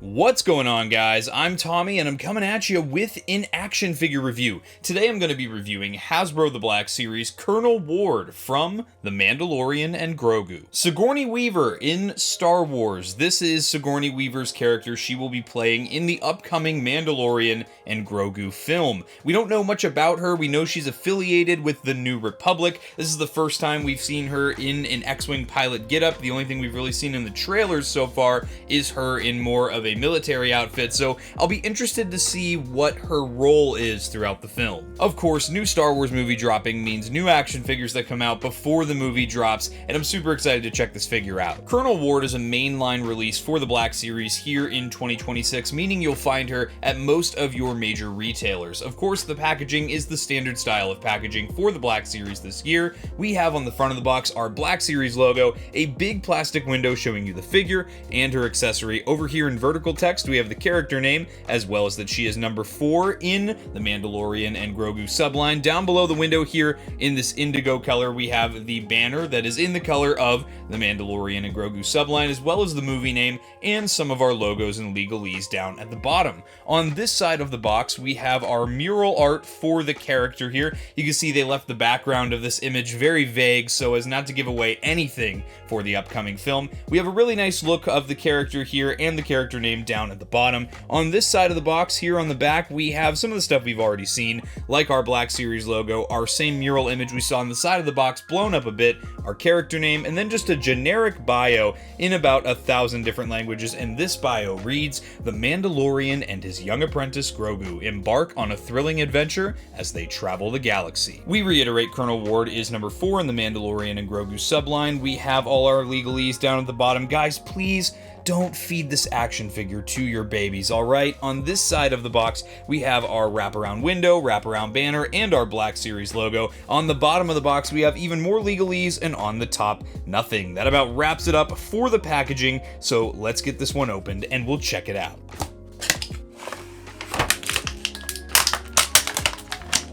What's going on, guys? I'm Tommy and I'm coming at you with an action figure review. Today I'm going to be reviewing Hasbro the Black Series Colonel Ward from The Mandalorian and Grogu. Sigourney Weaver in Star Wars. This is Sigourney Weaver's character she will be playing in the upcoming Mandalorian and Grogu film. We don't know much about her. We know she's affiliated with the New Republic. This is the first time we've seen her in an X-Wing pilot getup. The only thing we've really seen in the trailers so far is her in more of a military outfit, so I'll be interested to see what her role is throughout the film. Of course, new Star Wars movie dropping means new action figures that come out before the movie drops, and I'm super excited to check this figure out. Colonel Ward is a mainline release for the Black Series here in 2026, meaning you'll find her at most of your major retailers. Of course, the packaging is the standard style of packaging for the Black Series this year. We have on the front of the box our Black Series logo, a big plastic window showing you the figure and her accessory. Over here in vertical text, we have the character name, as well as that she is number 4 in the Mandalorian and Grogu subline. Down below the window here in this indigo color, we have the banner that is in the color of the Mandalorian and Grogu subline, as well as the movie name and some of our logos and legalese down at the bottom. On this side of the box, we have our mural art for the character here. You can see they left the background of this image very vague so as not to give away anything for the upcoming film. We have a really nice look of the character here and the character name down at the bottom. On this side of the box here on the back, we have some of the stuff we've already seen, like our Black Series logo, our same mural image we saw on the side of the box blown up a bit, our character name, and then just a generic bio in about 1,000 different languages. And this bio reads, "The Mandalorian and his young apprentice Grogu embark on a thrilling adventure as they travel the galaxy." We reiterate, Colonel Ward is number 4 in the Mandalorian and Grogu subline. We have all our legalese down at the bottom. Guys, please don't feed this action figure to your babies, alright? On this side of the box, we have our wraparound window, wraparound banner, and our Black Series logo. On the bottom of the box, we have even more legalese, and on the top, nothing. That about wraps it up for the packaging, so let's get this one opened and we'll check it out.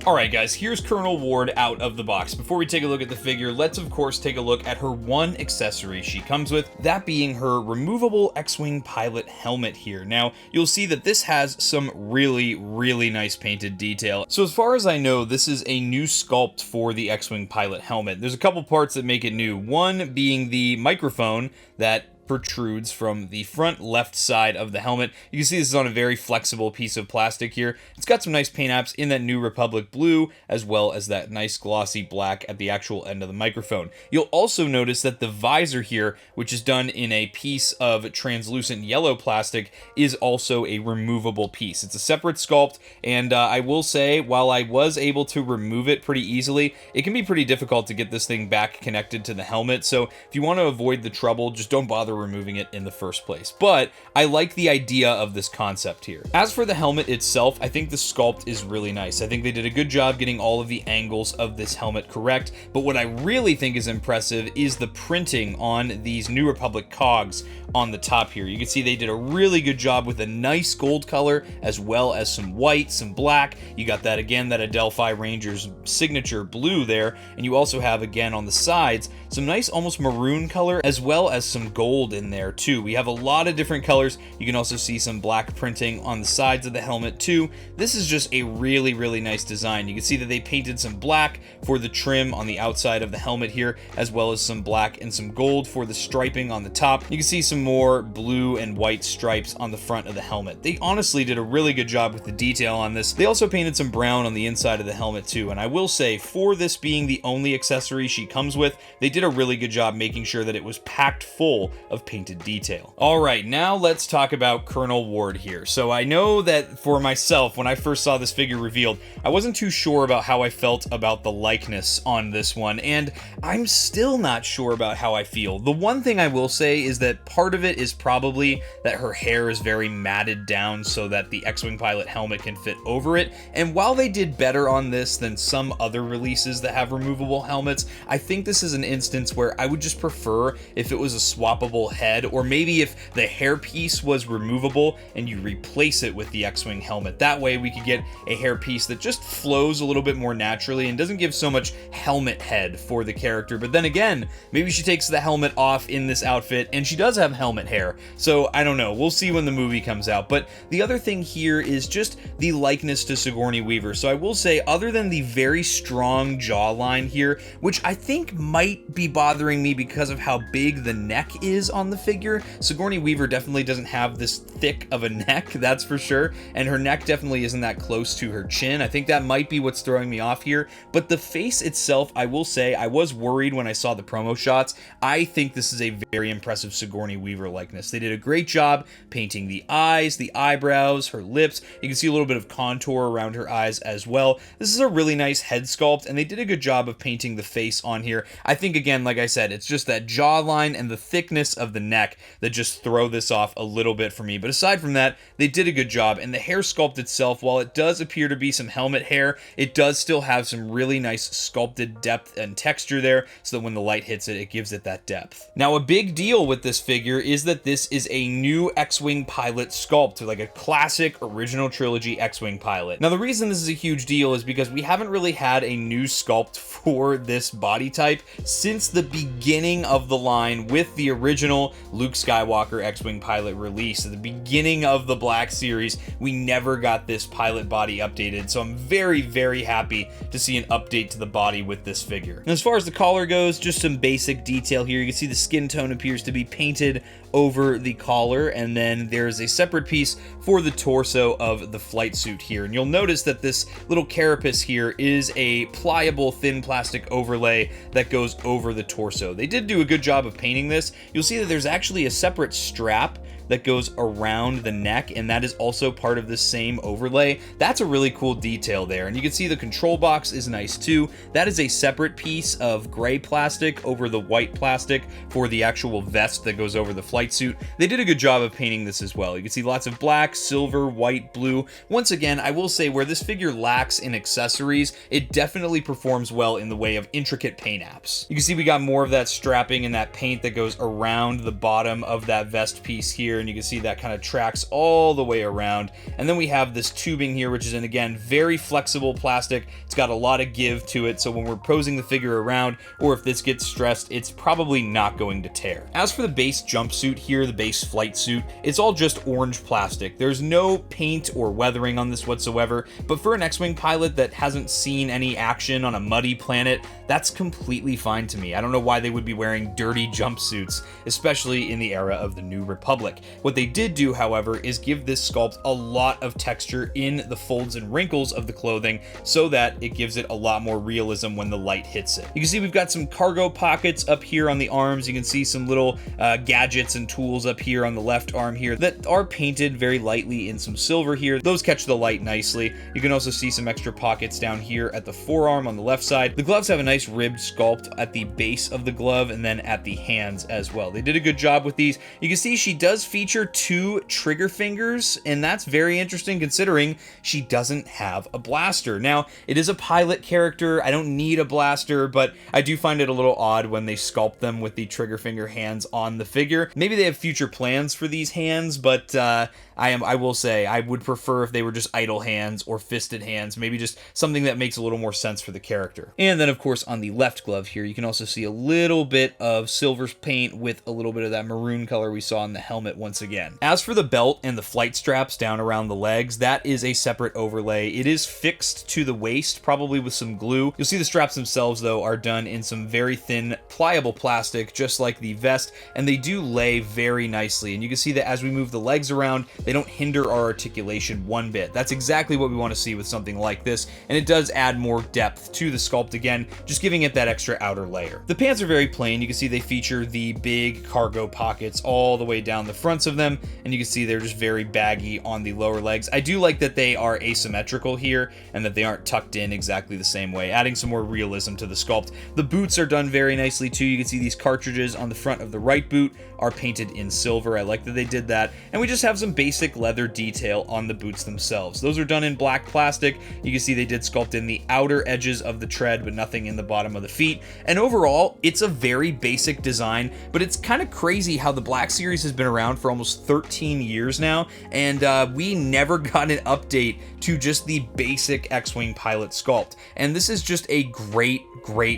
Alright guys, here's Colonel Ward out of the box. Before we take a look at the figure, let's of course take a look at her one accessory she comes with, that being her removable X-Wing pilot helmet here. Now, you'll see that this has some really nice painted detail. So as far as I know, this is a new sculpt for the X-Wing pilot helmet. There's a couple parts that make it new. One being the microphone that protrudes from the front left side of the helmet. You can see this is on a very flexible piece of plastic here. It's got some nice paint apps in that New Republic blue, as well as that nice glossy black at the actual end of the microphone. You'll also notice that the visor here, which is done in a piece of translucent yellow plastic, is also a removable piece. It's a separate sculpt, and I will say, while I was able to remove it pretty easily, it can be pretty difficult to get this thing back connected to the helmet, so if you want to avoid the trouble, just don't bother removing it in the first place. But I like the idea of this concept here. As for the helmet itself, I think the sculpt is really nice. I think they did a good job getting all of the angles of this helmet correct, but what I really think is impressive is the printing on these New Republic cogs on the top here. You can see they did a really good job with a nice gold color, as well as some white, some black. You got that again, that Adelphi Ranger's signature blue there, and you also have again on the sides some nice almost maroon color, as well as some gold in there too. We have a lot of different colors. You can also see some black printing on the sides of the helmet too. This is just a really nice design. You can see that they painted some black for the trim on the outside of the helmet here, as well as some black and some gold for the striping on the top. You can see some more blue and white stripes on the front of the helmet. They honestly did a really good job with the detail on this. They also painted some brown on the inside of the helmet too, and I will say, for this being the only accessory she comes with, they did a really good job making sure that it was packed full of painted detail. Alright, now let's talk about Colonel Ward here. So I know that for myself, when I first saw this figure revealed, I wasn't too sure about how I felt about the likeness on this one, and I'm still not sure about how I feel. The one thing I will say is that part of it is probably that her hair is very matted down so that the X-Wing pilot helmet can fit over it, and while they did better on this than some other releases that have removable helmets, I think this is an instance where I would just prefer if it was a swappable whole head, or maybe if the hairpiece was removable and you replace it with the X-Wing helmet. That way we could get a hairpiece that just flows a little bit more naturally and doesn't give so much helmet head for the character. But then again, maybe she takes the helmet off in this outfit and she does have helmet hair. So I don't know, we'll see when the movie comes out. But the other thing here is just the likeness to Sigourney Weaver. So I will say, other than the very strong jawline here, which I think might be bothering me because of how big the neck is on the figure, Sigourney Weaver definitely doesn't have this thick of a neck, that's for sure, and her neck definitely isn't that close to her chin. I think that might be what's throwing me off here. But the face itself, I will say, I was worried when I saw the promo shots. I think this is a very impressive Sigourney Weaver likeness. They did a great job painting the eyes, the eyebrows, her lips. You can see a little bit of contour around her eyes as well. This is a really nice head sculpt, and they did a good job of painting the face on here. I think, again, like I said, it's just that jawline and the thickness of the neck that just throw this off a little bit for me. But aside from that, they did a good job, and the hair sculpt itself, while it does appear to be some helmet hair, it does still have some really nice sculpted depth and texture there, so that when the light hits it, it gives it that depth. Now, a big deal with this figure is that this is a new X-Wing pilot sculpt, like a classic original trilogy X-Wing pilot. Now, the reason this is a huge deal is because we haven't really had a new sculpt for this body type since the beginning of the line with the original Luke Skywalker X-Wing pilot release. At the beginning of the Black Series, we never got this pilot body updated, so I'm very, very happy to see an update to the body with this figure. And as far as the collar goes, just some basic detail here. You can see the skin tone appears to be painted over the collar, and then there's a separate piece for the torso of the flight suit here. And you'll notice that this little carapace here is a pliable thin plastic overlay that goes over the torso. They did do a good job of painting this. You'll see that there's actually a separate strap that goes around the neck, and that is also part of the same overlay. That's a really cool detail there. And you can see the control box is nice too. That is a separate piece of gray plastic over the white plastic for the actual vest that goes over the flight suit. They did a good job of painting this as well. You can see lots of black, silver, white, blue. Once again, I will say, where this figure lacks in accessories, it definitely performs well in the way of intricate paint apps. You can see we got more of that strapping and that paint that goes around the bottom of that vest piece here, and you can see that kind of tracks all the way around. And then we have this tubing here, which is an, again, very flexible plastic. It's got a lot of give to it, so when we're posing the figure around, or if this gets stressed, it's probably not going to tear. As for the base jumpsuit here, the base flight suit, it's all just orange plastic. There's no paint or weathering on this whatsoever, but for an X-Wing pilot that hasn't seen any action on a muddy planet, that's completely fine to me. I don't know why they would be wearing dirty jumpsuits, especially in the era of the New Republic. What they did do, however, is give this sculpt a lot of texture in the folds and wrinkles of the clothing so that it gives it a lot more realism when the light hits it. You can see we've got some cargo pockets up here on the arms. You can see some little gadgets and tools up here on the left arm here that are painted very lightly in some silver here. Those catch the light nicely. You can also see some extra pockets down here at the forearm on the left side. The gloves have a nice ribbed sculpt at the base of the glove and then at the hands as well. They did a good job with these. You can see she does feature 2 trigger fingers, and that's very interesting considering she doesn't have a blaster. Now, it is a pilot character. I don't need a blaster, but I do find it a little odd when they sculpt them with the trigger finger hands on the figure. Maybe they have future plans for these hands, but I will say I would prefer if they were just idle hands or fisted hands, maybe just something that makes a little more sense for the character. And then, of course, on the left glove here, you can also see a little bit of silver paint with a little bit of that maroon color we saw in the helmet once again. As for the belt and the flight straps down around the legs, that is a separate overlay. It is fixed to the waist, probably with some glue. You'll see the straps themselves, though, are done in some very thin, pliable plastic, just like the vest, and they do lay very nicely. And you can see that as we move the legs around, they don't hinder our articulation one bit. That's exactly what we want to see with something like this, and it does add more depth to the sculpt again, just giving it that extra outer layer. The pants are very plain. You can see they feature the big cargo pockets all the way down the fronts of them, and you can see they're just very baggy on the lower legs. I do like that they are asymmetrical here, and that they aren't tucked in exactly the same way, adding some more realism to the sculpt. The boots are done very nicely too. You can see these cartridges on the front of the right boot are painted in silver. I like that they did that. And we just have some basic basic leather detail on the boots themselves. Those are done in black plastic. You can see they did sculpt in the outer edges of the tread, but nothing in the bottom of the feet. And overall, it's a very basic design, but it's kind of crazy how the Black Series has been around for almost 13 years now, and we never got an update to just the basic X-Wing pilot sculpt. And this is just a great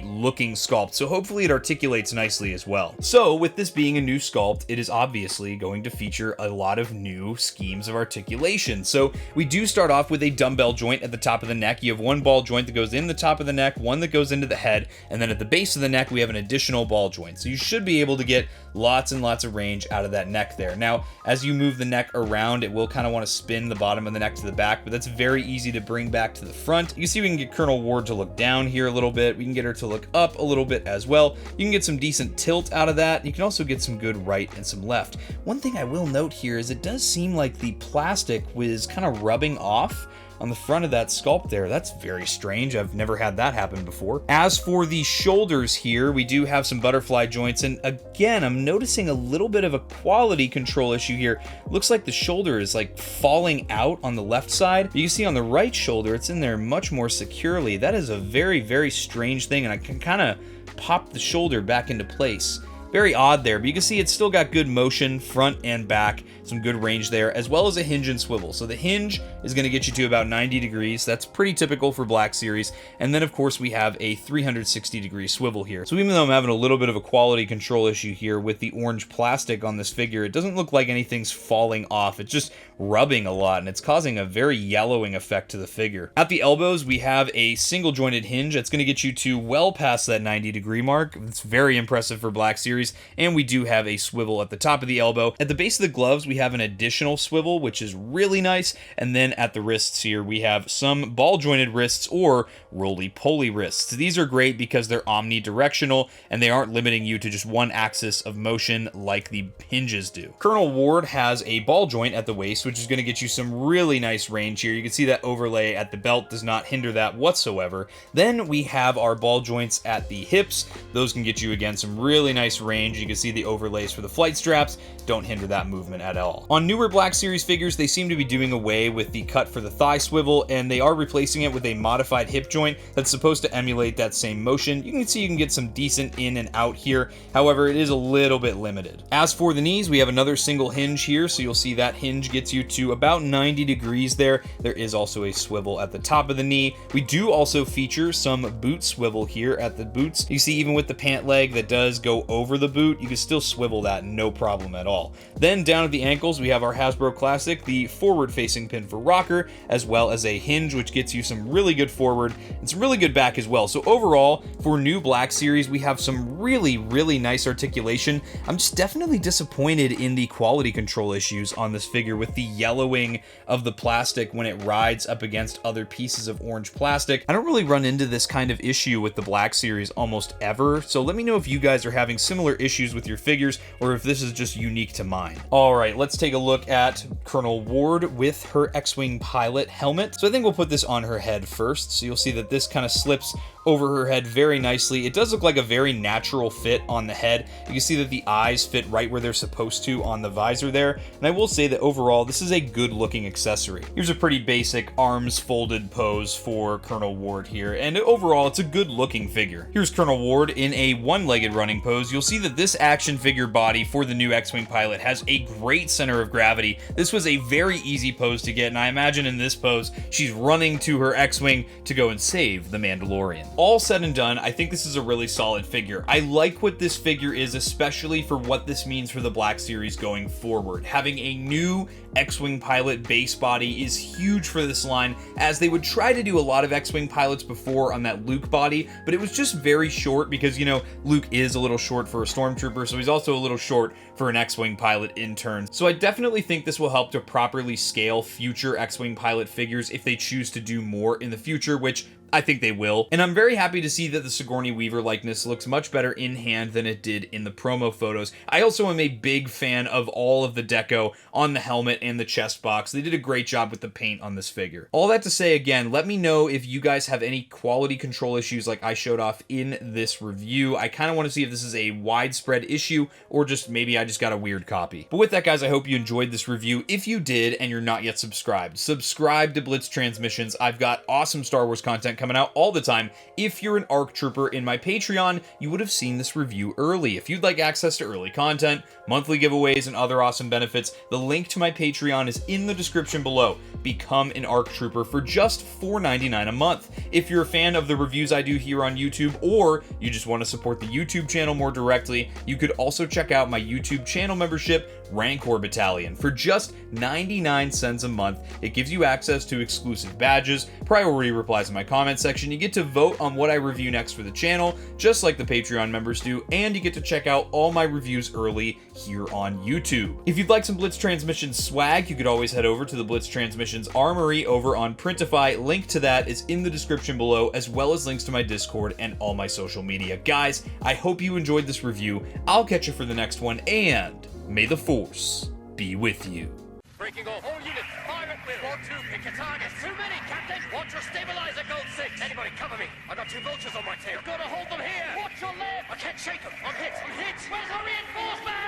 looking sculpt, so hopefully it articulates nicely as well. So with this being a new sculpt, it is obviously going to feature a lot of new schemes of articulation. So we do start off with a dumbbell joint at the top of the neck. You have one ball joint that goes in the top of the neck, one that goes into the head, and then at the base of the neck we have an additional ball joint. So you should be able to get lots and lots of range out of that neck there. Now, as you move the neck around, it will kind of want to spin the bottom of the neck to the back, but that's very easy to bring back to the front. You can see we can get Colonel Ward to look down here a little bit. We can get her to look up a little bit as well. You can get some decent tilt out of that. You can also get some good right and some left. One thing I will note here is it does seem like the plastic was kind of rubbing off on the front of that sculpt there. That's very strange. I've never had that happen before. As for the shoulders here, we do have some butterfly joints, and again, I'm noticing a little bit of a quality control issue here. Looks like the shoulder is like falling out on the left side. You can see on the right shoulder, it's in there much more securely. That is a very strange thing, and I can kind of pop the shoulder back into place. Very odd there, but you can see it's still got good motion front and back, some good range there, as well as a hinge and swivel. So the hinge is going to get you to about 90 degrees. That's pretty typical for Black Series. And then of course we have a 360 degree swivel here. So even though I'm having a little bit of a quality control issue here with the orange plastic on this figure, it doesn't look like anything's falling off. It's just rubbing a lot, and it's causing a very yellowing effect to the figure. At the elbows, we have a single jointed hinge that's going to get you to well past that 90 degree mark. It's very impressive for Black Series. And we do have a swivel at the top of the elbow. At the base of the gloves, we have an additional swivel, which is really nice. And then at the wrists here, we have some ball jointed wrists or roly-poly wrists. These are great because they're omnidirectional and they aren't limiting you to just one axis of motion like the hinges do. Colonel Ward has a ball joint at the waist, which is going to get you some really nice range here. You can see that overlay at the belt does not hinder that whatsoever. Then we have our ball joints at the hips. Those can get you, again, some really nice range. You can see the overlays for the flight straps don't hinder that movement at all. On newer Black Series figures, they seem to be doing away with the cut for the thigh swivel, and they are replacing it with a modified hip joint that's supposed to emulate that same motion. You can see you can get some decent in and out here. However, it is a little bit limited. As for the knees, we have another single hinge here, so you'll see that hinge gets you to about 90 degrees there. There is also a swivel at the top of the knee. We do also feature some boot swivel here at the boots. You see, even with the pant leg that does go over the boot, you can still swivel that no problem at all. Then down at the ankles, we have our Hasbro Classic, the forward-facing pin for rocker, as well as a hinge, which gets you some really good forward and some really good back as well. So overall, for new Black Series, we have some really nice articulation. I'm just definitely disappointed in the quality control issues on this figure with the yellowing of the plastic when it rides up against other pieces of orange plastic. I don't really run into this kind of issue with the Black Series almost ever, so let me know if you guys are having similar issues with your figures or if this is just unique to mine. All right, let's take a look at Colonel Ward with her X-Wing pilot helmet. So I think we'll put this on her head first. So you'll see that this kind of slips over her head very nicely. It does look like a very natural fit on the head. You can see that the eyes fit right where they're supposed to on the visor there. And I will say that overall, this is a good looking accessory. Here's a pretty basic arms folded pose for Colonel Ward here. And overall, it's a good looking figure. Here's Colonel Ward in a one-legged running pose. You'll see that this action figure body for the new X-Wing pilot has a great center of gravity. This was a very easy pose to get, and I imagine in this pose, she's running to her X-Wing to go and save the Mandalorian. All said and done, I think this is a really solid figure. I like what this figure is, especially for what this means for the Black Series going forward. Having a new X-Wing pilot base body is huge for this line, as they would try to do a lot of X-Wing pilots before on that Luke body, but it was just very short because, you know, Luke is a little short for a stormtrooper, so he's also a little short for an X-Wing pilot in turn. So I definitely think this will help to properly scale future X-Wing pilot figures if they choose to do more in the future, which I think they will. And I'm very happy to see that the Sigourney Weaver likeness looks much better in hand than it did in the promo photos. I also am a big fan of all of the deco on the helmet and the chest box. They did a great job with the paint on this figure. All that to say, again, let me know if you guys have any quality control issues like I showed off in this review. I kind of want to see if this is a widespread issue or just maybe I just got a weird copy. But with that, guys, I hope you enjoyed this review. If you did and you're not yet subscribed, subscribe to Blitz Transmissions. I've got awesome Star Wars content coming out all the time. If you're an ARC Trooper in my Patreon, you would have seen this review early. If you'd like access to early content, monthly giveaways, and other awesome benefits, the link to my Patreon is in the description below. Become an ARC Trooper for just $4.99 a month. If you're a fan of the reviews I do here on YouTube, or you just want to support the YouTube channel more directly, you could also check out my YouTube channel membership, Rancor Battalion. For just 99 cents a month, it gives you access to exclusive badges, priority replies in my comment section, you get to vote on what I review next for the channel, just like the Patreon members do, and you get to check out all my reviews early here on YouTube. If you'd like some Blitz Transmissions swag, you could always head over to the Blitz Transmissions Armory over on Printify. Link to that is in the description below, as well as links to my Discord and all my social media. Guys, I hope you enjoyed this review. I'll catch you for the next one, and may the Force be with you. Breaking off. All units, fire at will. 1-2, pick your target. Too many, Captain. Watch your stabilizer, Gold 6. Anybody cover me. I got 2 vultures on my tail. You've got to hold them here. Watch your left. I can't shake them. I'm hit. I'm hit. Where's our reinforcement?